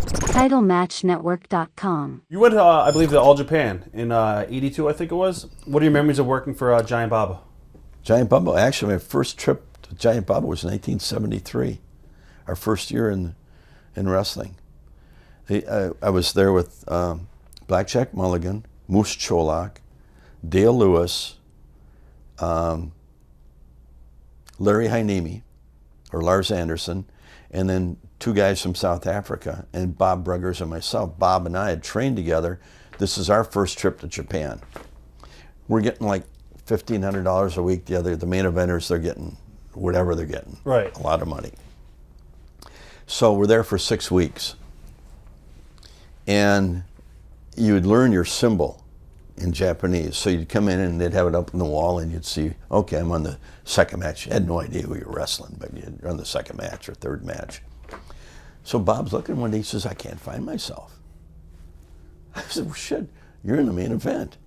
TitleMatchNetwork.com. You went to, I believe, to All Japan in '82, I think it was. What are your memories of working for Giant Baba? Giant Bubba. Actually, my first trip to Giant Bubba was in 1973, our first year in wrestling. I was there with Blackjack Mulligan, Moose Cholak, Dale Lewis, Larry Hynemi, or Lars Anderson, and then two guys from South Africa, and Bob Bruggers and myself. Bob and I had trained together. This is our first trip to Japan. We're getting like $1,500 a week. The main eventers, they're getting whatever they're getting. Right. A lot of money. So we're there for 6 weeks. And you would learn your symbol in Japanese. So you'd come in and they'd have it up on the wall and you'd see, okay, I'm on the second match. You had no idea who you were wrestling, but you're on the second match or third match. So Bob's looking one day, he says, I can't find myself. I said, well, shit, you're in the main event.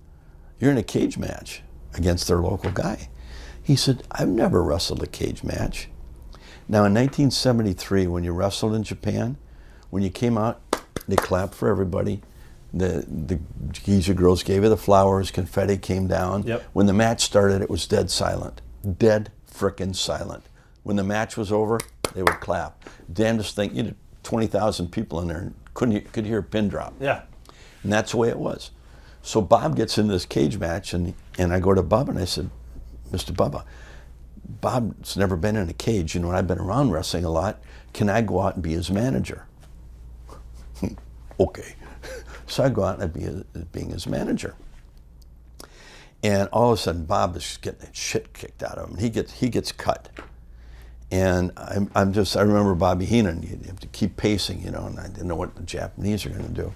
You're in a cage match against their local guy. He said, I've never wrestled a cage match. Now in 1973, when you wrestled in Japan, when you came out, they clapped for everybody. The geezer girls gave you the flowers, confetti came down. Yep. When the match started, it was dead silent. Dead frickin' silent. When the match was over, they would clap. Damnedest thing, you had 20,000 people in there and could hear a pin drop. Yeah. And that's the way it was. So Bob gets into this cage match, and I go to Bubba and I said, Mr. Bubba, Bob's never been in a cage, and I've been around wrestling a lot. Can I go out and be his manager? Okay. So I go out and being his manager. And all of a sudden, Bob is getting the shit kicked out of him. He gets cut. And I remember Bobby Heenan, you have to keep pacing, and I didn't know what the Japanese are going to do.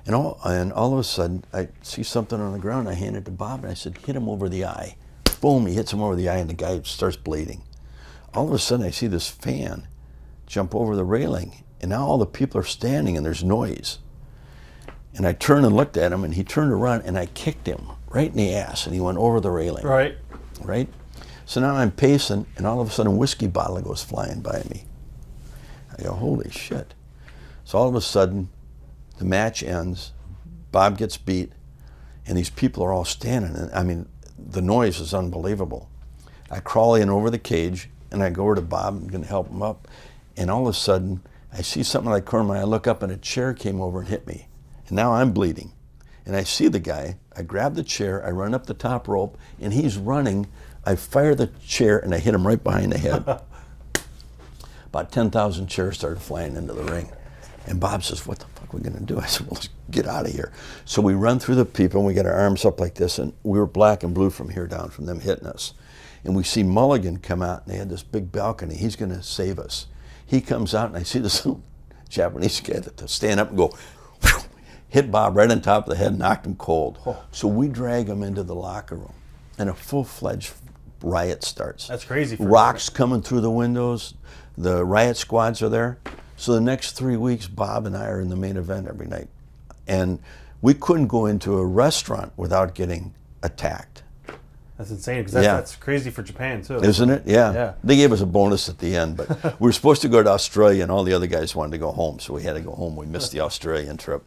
And all of a sudden, I see something on the ground, I hand it to Bob, and I said, hit him over the eye. Boom, he hits him over the eye, and the guy starts bleeding. All of a sudden, I see this fan jump over the railing, and now all the people are standing, and there's noise. And I turned and looked at him, and he turned around, and I kicked him right in the ass, and he went over the railing. Right. Right? So now I'm pacing, and all of a sudden a whiskey bottle goes flying by me. I go, holy shit. So all of a sudden, the match ends, Bob gets beat, and these people are all standing. And I mean, the noise is unbelievable. I crawl in over the cage, and I go over to Bob, I'm gonna help him up, and all of a sudden, I see something like corner of my eye, I look up, and a chair came over and hit me. And now I'm bleeding. And I see the guy, I grab the chair, I run up the top rope, and he's running. I fire the chair, and I hit him right behind the head. About 10,000 chairs started flying into the ring. And Bob says, what the fuck are we gonna do? I said, well, let's get out of here. So we run through the people, and we get our arms up like this, and we were black and blue from here down, from them hitting us. And we see Mulligan come out, and they had this big balcony. He's gonna save us. He comes out, and I see this little Japanese guy to stand up and go, hit Bob right on top of the head, knocked him cold. Oh. So we drag him into the locker room, and a full-fledged riot starts. That's crazy. Rocks coming through the windows. The riot squads are there. So the next 3 weeks, Bob and I are in the main event every night. And we couldn't go into a restaurant without getting attacked. That's insane, because that's crazy for Japan, too. Isn't it? Yeah. Yeah. They gave us a bonus at the end, but we were supposed to go to Australia, and all the other guys wanted to go home, so we had to go home. We missed the Australian trip.